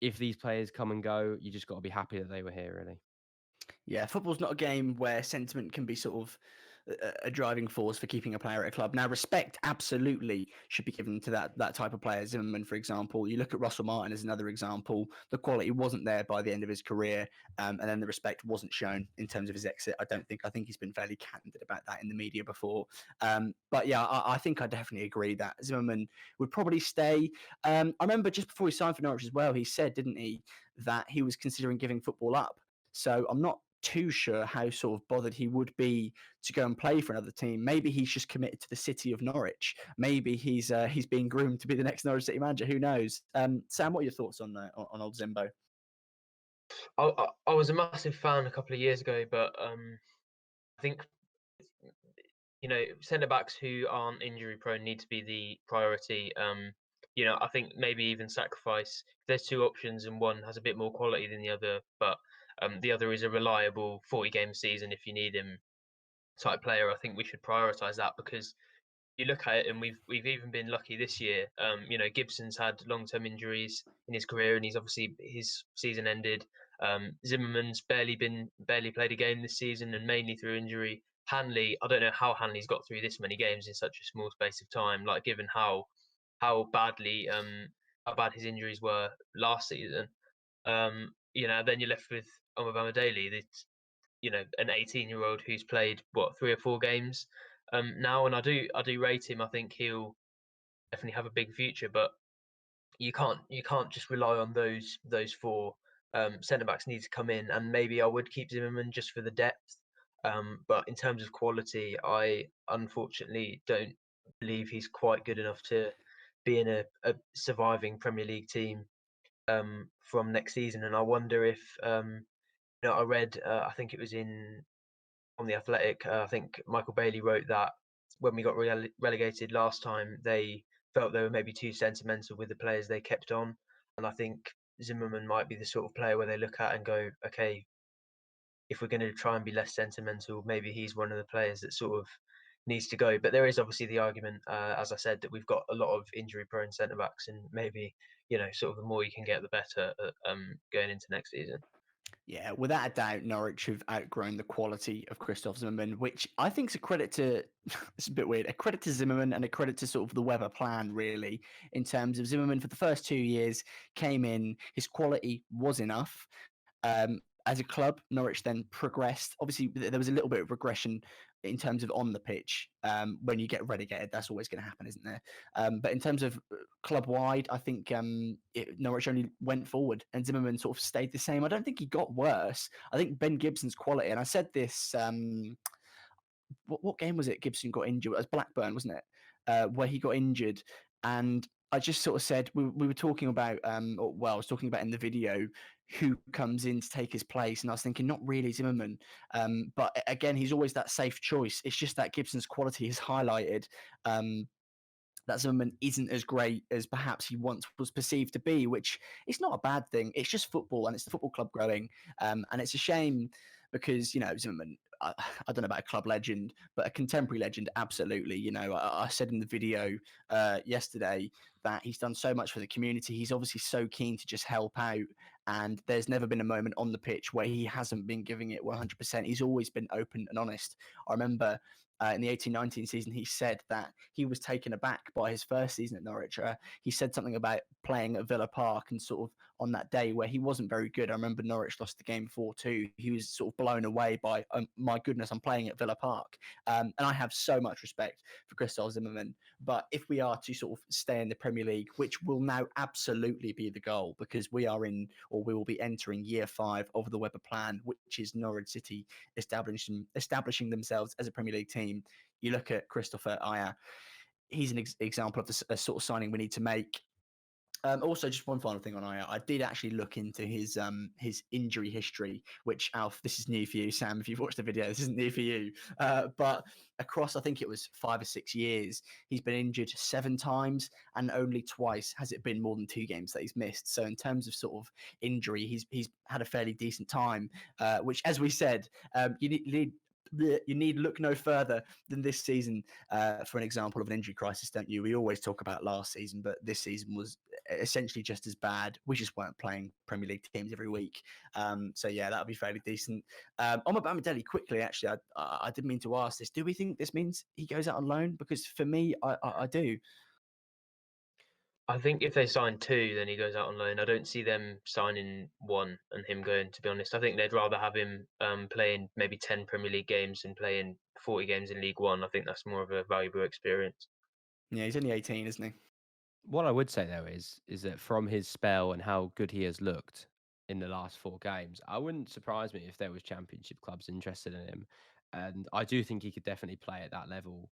If these players come and go, you just got to be happy that they were here, really. Yeah, football's not a game where sentiment can be sort of a driving force for keeping a player at a club. Now, respect absolutely should be given to that type of player. Zimmermann, for example, you look at Russell Martin as another example. The quality wasn't there by the end of his career, and then the respect wasn't shown in terms of his exit. I think he's been fairly candid about that in the media before. But yeah, I think I definitely agree that Zimmermann would probably stay. I remember just before he signed for Norwich as well, he said, didn't he, that he was considering giving football up. So I'm not too sure how sort of bothered he would be to go and play for another team. Maybe he's just committed to the city of Norwich. Maybe he's being groomed to be the next Norwich City manager. Who knows? Sam, what are your thoughts on old Zimbo? I was a massive fan a couple of years ago, but I think centre backs who aren't injury prone need to be the priority. I think maybe even sacrifice. There's 2 options and one has a bit more quality than the other, but the other is a reliable 40-game season if you need him type player. I think we should prioritise that, because you look at it, and we've even been lucky this year. Gibson's had long-term injuries in his career, and his season ended. Zimmerman's barely played a game this season, and mainly through injury. Hanley, I don't know how Hanley's got through this many games in such a small space of time. Like, given how bad his injuries were last season. Then you're left with Omobama Daly, an 18-year-old who's played 3 or 4 games now, and I do rate him. I think he'll definitely have a big future, but you can't just rely on those 4 centre backs. Need to come in, and maybe I would keep Zimmerman just for the depth. But in terms of quality, I unfortunately don't believe he's quite good enough to be in a surviving Premier League team from next season. And I wonder if I read, I think it was on the Athletic. I think Michael Bailey wrote that when we got relegated last time, they felt they were maybe too sentimental with the players they kept on. And I think Zimmerman might be the sort of player where they look at and go, okay, if we're going to try and be less sentimental, maybe he's one of the players that sort of needs to go. But there is obviously the argument, as I said, that we've got a lot of injury-prone centre backs, and maybe sort of the more you can get, the better going into next season. Yeah, without a doubt, Norwich have outgrown the quality of Kristoffer Zimmerman, which I think is a credit to, it's a bit weird, a credit to Zimmerman and a credit to sort of the Weber plan, really, in terms of Zimmerman for the first 2 years came in, his quality was enough. As a club, Norwich then progressed. Obviously, there was a little bit of regression in terms of on the pitch. When you get relegated, that's always going to happen, isn't there? But in terms of club wide, I think Norwich only went forward and Zimmerman sort of stayed the same. I don't think he got worse. I think Ben Gibson's quality, and I said this. What game was it? Gibson got injured. It was Blackburn, wasn't it? Where he got injured, and I just sort of said we were talking about. I was talking about in the video who comes in to take his place, and I was thinking not really Zimmerman, but again he's always that safe choice. It's just that Gibson's quality is highlighted. That Zimmerman isn't as great as perhaps he once was perceived to be, which is not a bad thing. It's just football, and it's the football club growing, and it's a shame because Zimmerman. I don't know about a club legend, but a contemporary legend, absolutely. I said in the video yesterday that he's done so much for the community. He's obviously so keen to just help out, and there's never been a moment on the pitch where he hasn't been giving it 100%. He's always been open and honest. I remember in the 18-19 season, he said that he was taken aback by his first season at Norwich. He said something about playing at Villa Park and sort of on that day where he wasn't very good. I remember Norwich lost the game 4-2. He was sort of blown away by, my goodness, I'm playing at Villa Park. And I have so much respect for Kristoffer Zimmerman. But if we are to sort of stay in the Premier League, which will now absolutely be the goal because we will be entering year 5 of the Weber plan, which is Norwich City establishing themselves as a Premier League team. You look at Kristoffer Ajer, he's an example of the sort of signing we need to make. Also, just one final thing on Ajer. I did actually look into his injury history, which, Alf, this is new for you. Sam, if you've watched the video, this isn't new for you. But across, I think it was 5 or 6 years, he's been injured 7 times, and only twice has it been more than 2 games that he's missed. So in terms of sort of injury, he's had a fairly decent time, which, as we said, you need look no further than this season for an example of an injury crisis, don't you? We always talk about last season, but this season was essentially just as bad. We just weren't playing Premier League teams every week. So yeah, that'll be fairly decent. Omobama Daly, quickly, actually, I didn't mean to ask this. Do we think this means he goes out on loan? Because for me, I do. I think if they sign 2, then he goes out on loan. I don't see them signing 1 and him going, to be honest. I think they'd rather have him playing maybe 10 Premier League games and playing 40 games in League One. I think that's more of a valuable experience. Yeah, he's only 18, isn't he? What I would say though is that from his spell and how good he has looked in the last 4 games, I wouldn't surprise me if there was Championship clubs interested in him, and I do think he could definitely play at that level.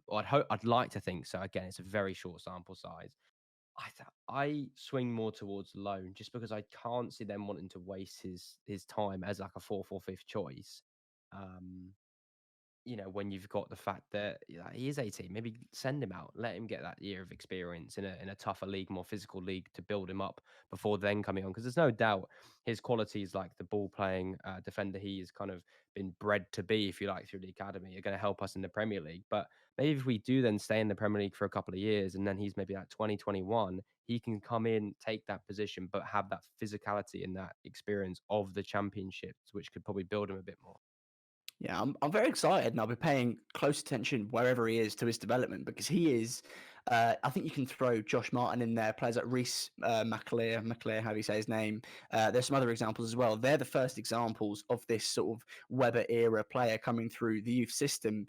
Or I'd like to think so. Again, it's a very short sample size. I swing more towards loan just because I can't see them wanting to waste his time as like a 4th or 5th choice. when you've got the fact that he is 18, maybe send him out, let him get that year of experience in a tougher league, more physical league, to build him up before then coming on. Because there's no doubt his qualities, like the ball playing defender he has kind of been bred to be, if you like, through the academy, are going to help us in the Premier League. But maybe if we do then stay in the Premier League for a couple of years, and then he's maybe like 2021, he can come in, take that position, but have that physicality and that experience of the championships, which could probably build him a bit more. Yeah, I'm very excited, and I'll be paying close attention wherever he is to his development, because he is. I think you can throw Josh Martin in there, players like Reece McAleer, how do you say his name? There's some other examples as well. They're the first examples of this sort of Weber era player coming through the youth system.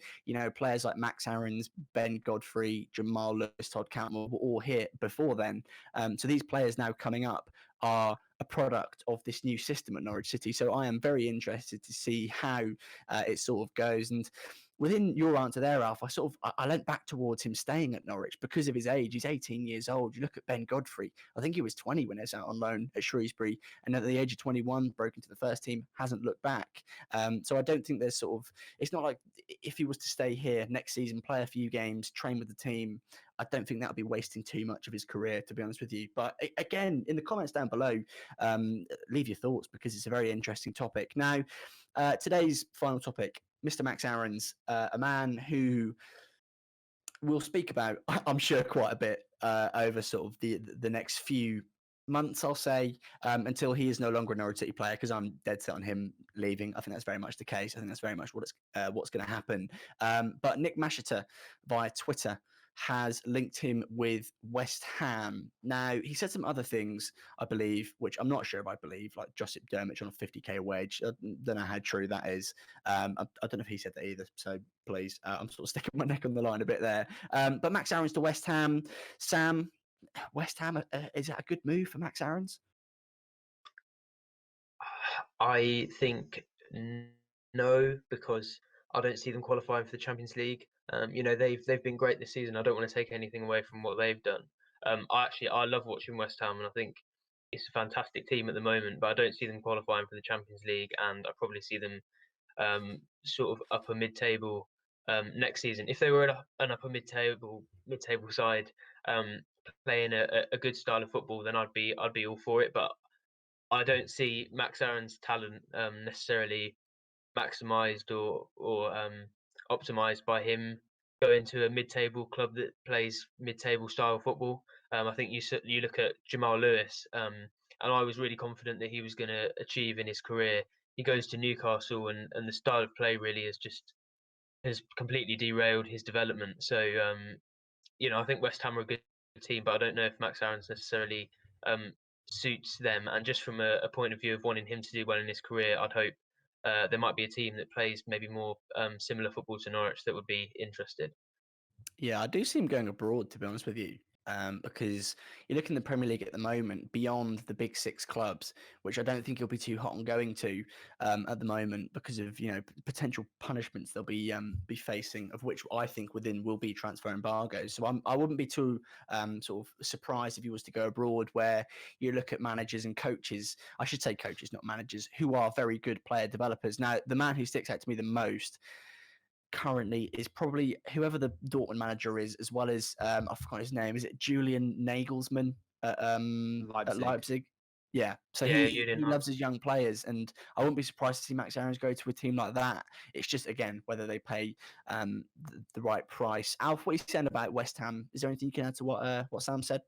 Players like Max Aarons, Ben Godfrey, Jamal Lewis, Todd Cantwell were all here before then. So these players now coming up are a product of this new system at Norwich City. So I am very interested to see how it sort of goes. And within your answer there, Alf, I leant back towards him staying at Norwich because of his age. He's 18 years old. You look at Ben Godfrey. I think he was 20 when he was out on loan at Shrewsbury, and at the age of 21, broke into the first team, hasn't looked back. So I don't think there's it's not like if he was to stay here next season, play a few games, train with the team, I don't think that would be wasting too much of his career, to be honest with you. But again, in the comments down below, leave your thoughts, because it's a very interesting topic. Now, today's final topic, Mr. Max Aarons, a man who we'll speak about, I'm sure, quite a bit over sort of the next few months, I'll say, until he is no longer a Norwich City player, because I'm dead set on him leaving. I think that's very much the case. I think that's very much what's going to happen. But Nick Masheter via Twitter has linked him with West Ham. Now, he said some other things, I believe, which I'm not sure if I believe, like Josip Dermich on a 50k wage. I don't know how true that is. I don't know if he said that either, so please, I'm sort of sticking my neck on the line a bit there. But Max Aarons to West Ham. Sam, West Ham, is that a good move for Max Aarons? I think no, because I don't see them qualifying for the Champions League. They've been great this season. I don't want to take anything away from what they've done. I love watching West Ham, and I think it's a fantastic team at the moment. But I don't see them qualifying for the Champions League, and I probably see them sort of upper mid-table next season. If they were an upper mid-table side playing a good style of football, then I'd be all for it. But I don't see Max Aarons' talent necessarily maximised or optimised by him going to a mid-table club that plays mid-table style football. I think you look at Jamal Lewis, and I was really confident that he was going to achieve in his career. He goes to Newcastle, and the style of play really has completely derailed his development. So I think West Ham are a good team, but I don't know if Max Aarons necessarily suits them. And just from a point of view of wanting him to do well in his career, I'd hope there might be a team that plays maybe more similar football to Norwich that would be interested. Yeah, I do see him going abroad, to be honest with you, because you look in the Premier League at the moment, beyond the big six clubs, which I don't think he'll be too hot on going to at the moment because of potential punishments they'll be facing, of which I think within will be transfer embargoes. So I wouldn't be too sort of surprised if he was to go abroad, where you look at managers and coaches. I should say coaches, not managers, who are very good player developers. Now, the man who sticks out to me the most currently is probably whoever the Dortmund manager is, as well as I forgot his name. Is it Julian Nagelsmann at Leipzig? Yeah. So Yeah, he Julian loves his young players, and I wouldn't be surprised to see Max Aarons go to a team like that. It's just, again, whether they pay the right price. Alf, what are you saying about West Ham? Is there anything you can add to what Sam said?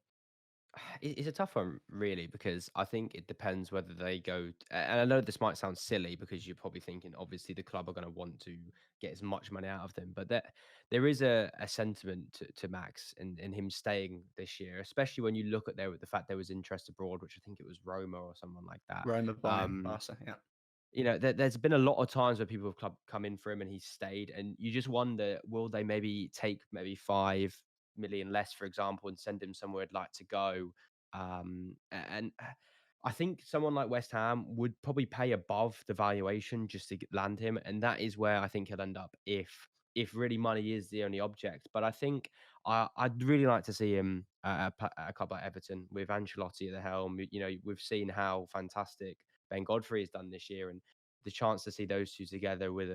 It's a tough one, really, because I think it depends whether they go. And I know this might sound silly, because you're probably thinking, obviously, the club are going to want to get as much money out of them. But there is a sentiment to Max and him staying this year, especially when you look at the fact there was interest abroad, which I think it was Roma or someone like that. Roma buying Barca, yeah. There's been a lot of times where people have come in for him and he's stayed, and you just wonder, will they maybe take maybe 5 million less, for example, and send him somewhere he'd like to go? And I think someone like West Ham would probably pay above the valuation just to land him, and that is where I think he'll end up if really money is the only object. But I think I'd really like to see him at a club like Everton with Ancelotti at the helm. We've seen how fantastic Ben Godfrey has done this year, and the chance to see those two together with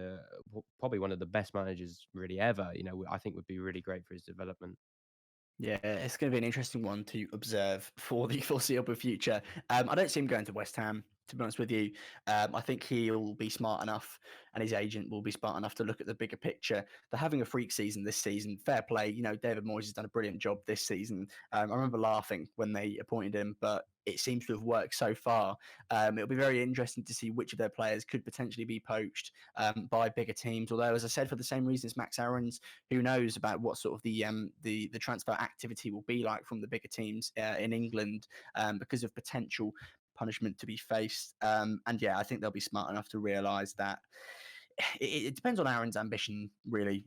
probably one of the best managers really ever, I think would be really great for his development. Yeah, it's going to be an interesting one to observe for the foreseeable future. I don't see him going to West Ham, to be honest with you. I think he'll be smart enough, and his agent will be smart enough to look at the bigger picture. They're having a freak season this season. Fair play. David Moyes has done a brilliant job this season. I remember laughing when they appointed him, but it seems to have worked so far. It'll be very interesting to see which of their players could potentially be poached by bigger teams. Although, as I said, for the same reason as Max Aarons, who knows about what sort of the transfer activity will be like from the bigger teams in England because of potential punishment to be faced. And yeah, I think they'll be smart enough to realise that it depends on Aaron's ambition, really.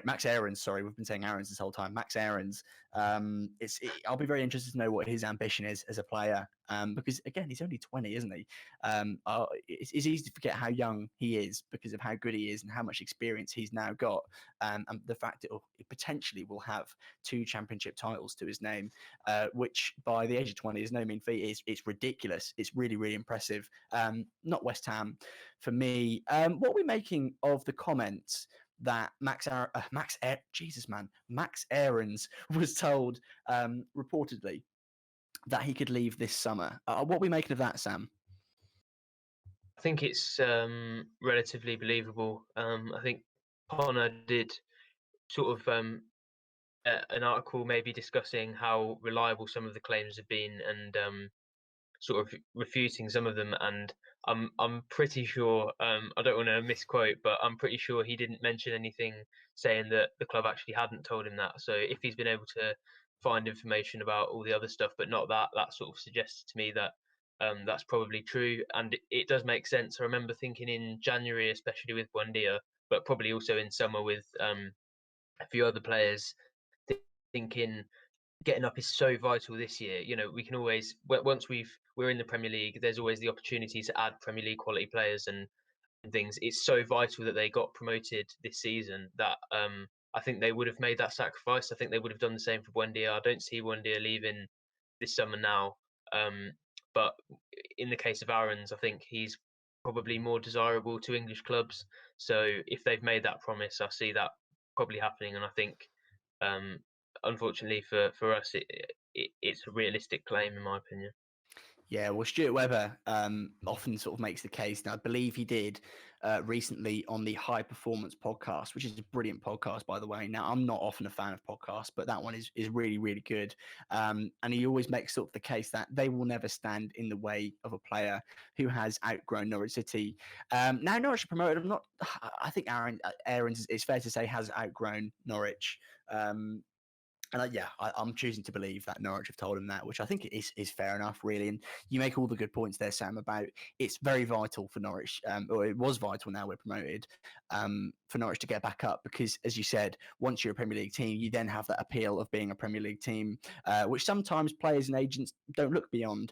Max Aarons, sorry, we've been saying Aarons this whole time. Max Aarons. I'll be very interested to know what his ambition is as a player, because again, he's only 20, isn't he? It's easy to forget how young he is because of how good he is and how much experience he's now got, and the fact it potentially will have 2 championship titles to his name, which by the age of 20 is no mean feat. It's ridiculous. It's really, really impressive. Not West Ham for me. What are we making of the comments that Max Aarons was told reportedly that he could leave this summer? What are we making of that, Sam? I think it's relatively believable. I think Connor did sort of an article maybe discussing how reliable some of the claims have been, and sort of refuting some of them. And I'm pretty sure, I don't want to misquote, but I'm pretty sure he didn't mention anything saying that the club actually hadn't told him that. So if he's been able to find information about all the other stuff but not that, that sort of suggests to me that that's probably true, and it does make sense. I remember thinking in January, especially with Buendia, but probably also in summer with a few other players, thinking getting up is so vital this year. We can always, once we're in the Premier League, there's always the opportunity to add Premier League quality players and things. It's so vital that they got promoted this season that I think they would have made that sacrifice. I think they would have done the same for Buendia. I don't see Buendia leaving this summer now. But in the case of Aarons, I think he's probably more desirable to English clubs. So if they've made that promise, I see that probably happening. And I think, unfortunately for us, it's a realistic claim, in my opinion. Yeah, well, Stuart Webber often sort of makes the case, and I believe he did recently on the High Performance podcast, which is a brilliant podcast, by the way. Now, I'm not often a fan of podcasts, but that one is really, really good. And he always makes sort of the case that they will never stand in the way of a player who has outgrown Norwich City. Now, Norwich are promoted. I think Aarons, it's fair to say, has outgrown Norwich. And I'm choosing to believe that Norwich have told him that, which I think is fair enough, really. And you make all the good points there, Sam, about it's very vital for Norwich, or it was vital, now we're promoted, for Norwich to get back up, because, as you said, once you're a Premier League team, you then have that appeal of being a Premier League team, which sometimes players and agents don't look beyond.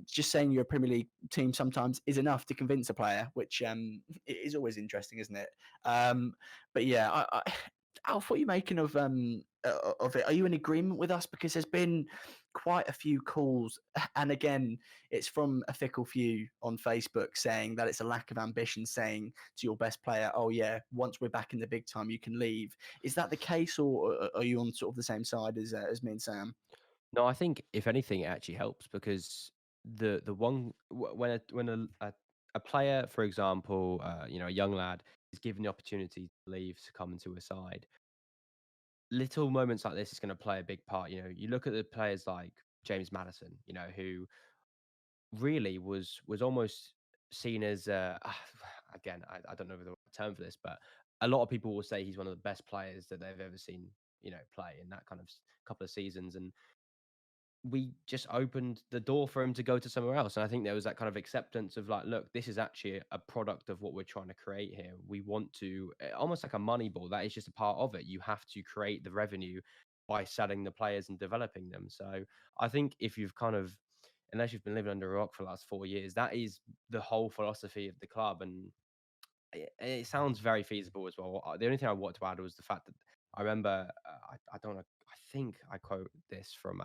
Just saying you're a Premier League team sometimes is enough to convince a player, which is always interesting, isn't it? But yeah, Alf, what are you making of it? Are you in agreement with us? Because there's been quite a few calls, and again, it's from a fickle few on Facebook saying that it's a lack of ambition, saying to your best player, "Oh yeah, once we're back in the big time, you can leave." Is that the case, or are you on sort of the same side as me and Sam? No, I think if anything, it actually helps because the one when a player, for example, a young lad is given the opportunity to leave to come into a side, little moments like this is going to play a big part. You look at the players like James Maddison, who really was almost seen as again, I don't know the right term for this, but a lot of people will say he's one of the best players that they've ever seen, play in that kind of couple of seasons. And we just opened the door for him to go to somewhere else. And I think there was that kind of acceptance of like, look, this is actually a product of what we're trying to create here. We want to, almost like a money ball, that is just a part of it. You have to create the revenue by selling the players and developing them. So I think if you've kind of, unless you've been living under a rock for the last 4 years, that is the whole philosophy of the club. And it sounds very feasible as well. The only thing I want to add was the fact that I remember, I don't know, I think I quote this from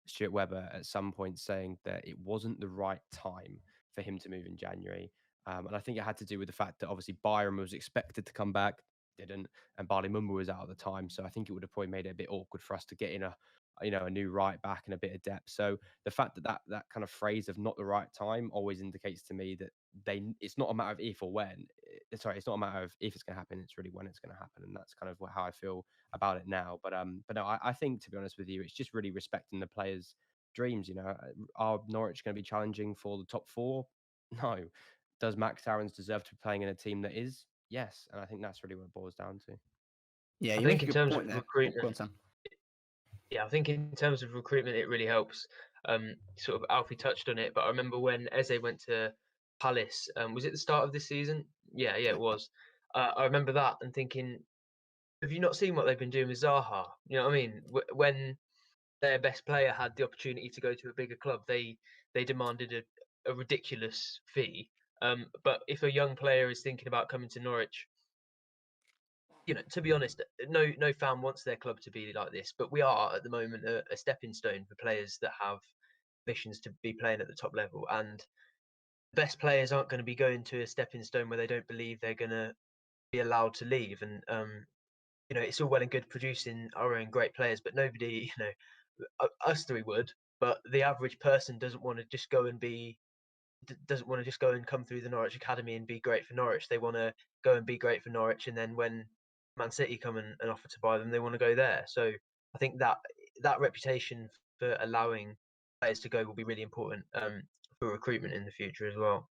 Stuart Webber at some point saying that it wasn't the right time for him to move in January. And I think it had to do with the fact that obviously Byron was expected to come back, didn't, and Barley Mumba was out at the time. So I think it would have probably made it a bit awkward for us to get in a new right back and a bit of depth. So the fact that kind of phrase of not the right time always indicates to me that it's not a matter of if or when. Sorry, it's not a matter of if it's going to happen. It's really when it's going to happen, and that's kind of how I feel about it now. But no, I think, to be honest with you, it's just really respecting the players' dreams. Are Norwich going to be challenging for the top four? No. Does Max Aarons deserve to be playing in a team that is? Yes, and I think that's really what it boils down to. Yeah, I you make think a in good terms of point there. Oh, go on, recruitment, Sam. yeah, I think in terms of recruitment, it really helps. Sort of Alfie touched on it, but I remember when Eze went to Palace. Was it the start of this season? Yeah, it was. I remember that and thinking, have you not seen what they've been doing with Zaha? You know what I mean? When their best player had the opportunity to go to a bigger club, they demanded a ridiculous fee. But if a young player is thinking about coming to Norwich, to be honest, no fan wants their club to be like this, but we are at the moment a stepping stone for players that have ambitions to be playing at the top level. And the best players aren't going to be going to a stepping stone where they don't believe they're going to be allowed to leave. And it's all well and good producing our own great players, but nobody, us three would, but the average person doesn't want to just go and come through the Norwich Academy and be great for Norwich. They want to go and be great for Norwich, and then when Man City come and offer to buy them, they want to go there. So I think that reputation for allowing players to go will be really important for recruitment in the future as well.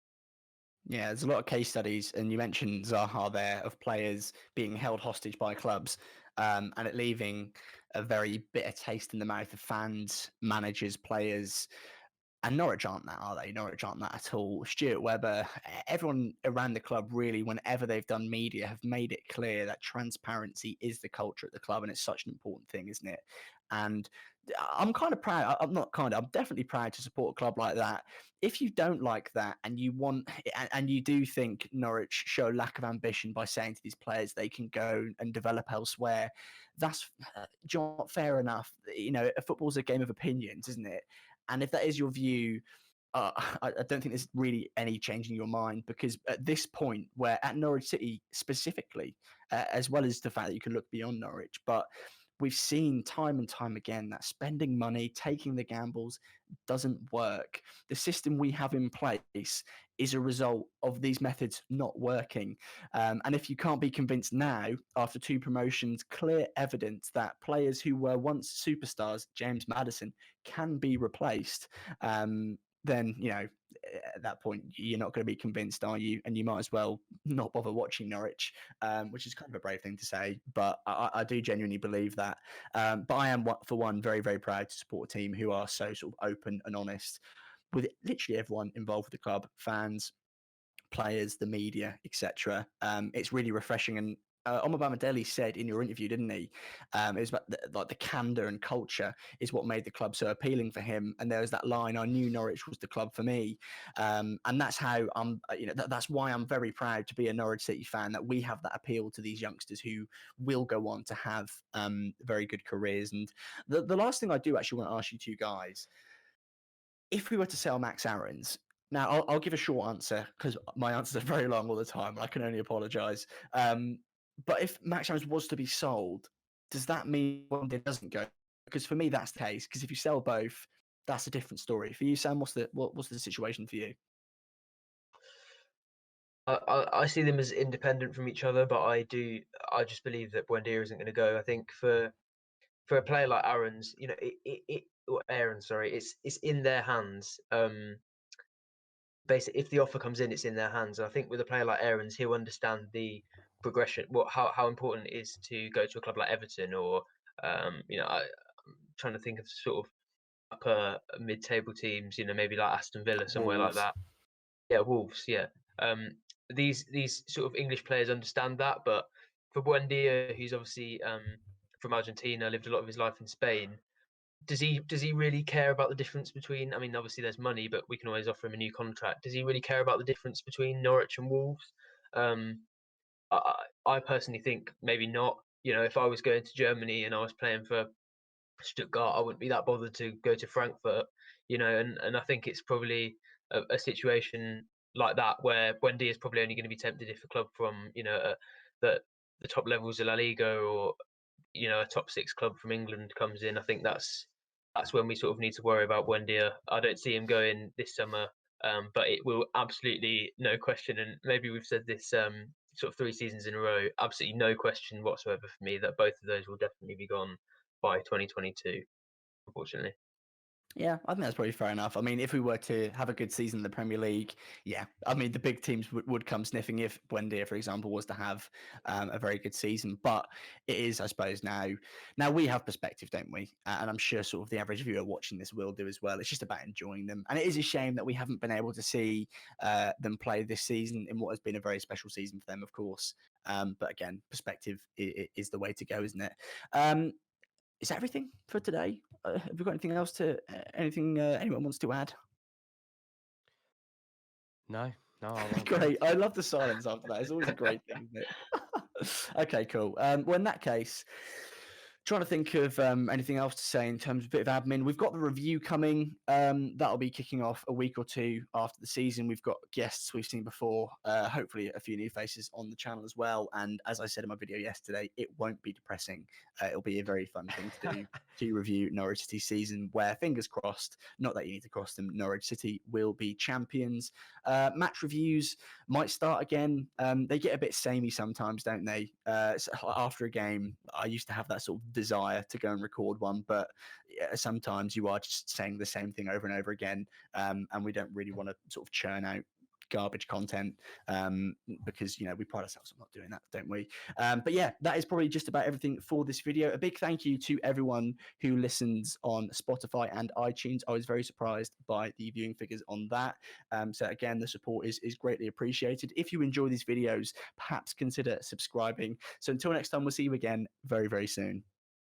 Yeah, there's a lot of case studies, and you mentioned Zaha there, of players being held hostage by clubs, and it leaving a very bitter taste in the mouth of fans, managers, players. And Norwich aren't that, are they? Norwich aren't that at all. Stuart Webber, everyone around the club, really, whenever they've done media, have made it clear that transparency is the culture at the club, and it's such an important thing, isn't it? And I'm kind of proud. I'm not kind of. I'm definitely proud to support a club like that. If you don't like that, and you want, and you do think Norwich show lack of ambition by saying to these players they can go and develop elsewhere, that's fair enough. Football's a game of opinions, isn't it? And if that is your view, I don't think there's really any change in your mind, because at this point, where at Norwich City specifically, as well as the fact that you can look beyond Norwich, but we've seen time and time again that spending money, taking the gambles doesn't work. The system we have in place is a result of these methods not working. And if you can't be convinced now, after 2 promotions, clear evidence that players who were once superstars, James Maddison, can be replaced, then, at that point, you're not going to be convinced, are you? And you might as well not bother watching Norwich, which is kind of a brave thing to say, but I do genuinely believe that. But I am, for one, very, very proud to support a team who are so sort of open and honest with literally everyone involved with the club, fans, players, the media, etc. It's really refreshing. And Omobamidele said in your interview, didn't he? It was about the candor and culture is what made the club so appealing for him. And there was that line, "I knew Norwich was the club for me," and that's how I'm. That's why I'm very proud to be a Norwich City fan. That we have that appeal to these youngsters who will go on to have very good careers. And the last thing I do actually want to ask you two guys: if we were to sell Max Aarons, now I'll give a short answer because my answers are very long all the time. I can only apologise. But if Max Aarons was to be sold, does that mean one day doesn't go? Because for me, that's the case. Because if you sell both, that's a different story. For you, Sam, what's the situation for you? I see them as independent from each other, but I just believe that Buendia isn't going to go. I think for a player like Aarons, or Aarons, sorry, it's in their hands. Basically, if the offer comes in, it's in their hands. And I think with a player like Aarons, he'll understand the progression, how important it is to go to a club like Everton, or I'm trying to think of sort of upper mid-table teams, maybe like Aston Villa, somewhere like Wolves. that. Yeah, Wolves. Yeah. These sort of English players understand that, but for Buendia, who's obviously from Argentina, lived a lot of his life in Spain. Does he really care about the difference between? I mean, obviously there's money, but we can always offer him a new contract. Does he really care about the difference between Norwich and Wolves? I personally think maybe not. If I was going to Germany and I was playing for Stuttgart, I wouldn't be that bothered to go to Frankfurt. And I think it's probably a situation like that, where Wendy is probably only going to be tempted if a club from the top levels of La Liga or a top 6 club from England comes in. I think that's when we sort of need to worry about Wendy. I don't see him going this summer, but it will absolutely, no question, and maybe we've said this sort of 3 seasons in a row, absolutely no question whatsoever for me that both of those will definitely be gone by 2022, unfortunately. Yeah, I think that's probably fair enough. I mean, if we were to have a good season in the Premier League, yeah, I mean, the big teams would come sniffing if Buendia, for example, was to have a very good season. But it is, I suppose, now we have perspective, don't we? And I'm sure sort of the average viewer watching this will do as well. It's just about enjoying them. And it is a shame that we haven't been able to see them play this season in what has been a very special season for them, of course. But again, perspective is the way to go, isn't it? Is that everything for today? Have we got anything else anything anyone wants to add? No, I Great. I love the silence after that. It's always a great thing, isn't it? Okay, cool. Well, in that case, trying to think of anything else to say in terms of a bit of admin. We've got the review coming. That'll be kicking off a week or two after the season. We've got guests we've seen before. Hopefully a few new faces on the channel as well. And as I said in my video yesterday, it won't be depressing. It'll be a very fun thing to do to review Norwich City season where, fingers crossed, not that you need to cross them, Norwich City will be champions. Match reviews might start again. They get a bit samey sometimes, don't they? So after a game, I used to have that sort of desire to go and record one, but sometimes you are just saying the same thing over and over again, and we don't really want to sort of churn out garbage content because we pride ourselves on not doing that, don't we? But yeah, that is probably just about everything for this video. A big thank you to everyone who listens on Spotify and iTunes. I was very surprised by the viewing figures on that. So again, the support is greatly appreciated. If you enjoy these videos, perhaps consider subscribing. So until next time, we'll see you again very, very soon.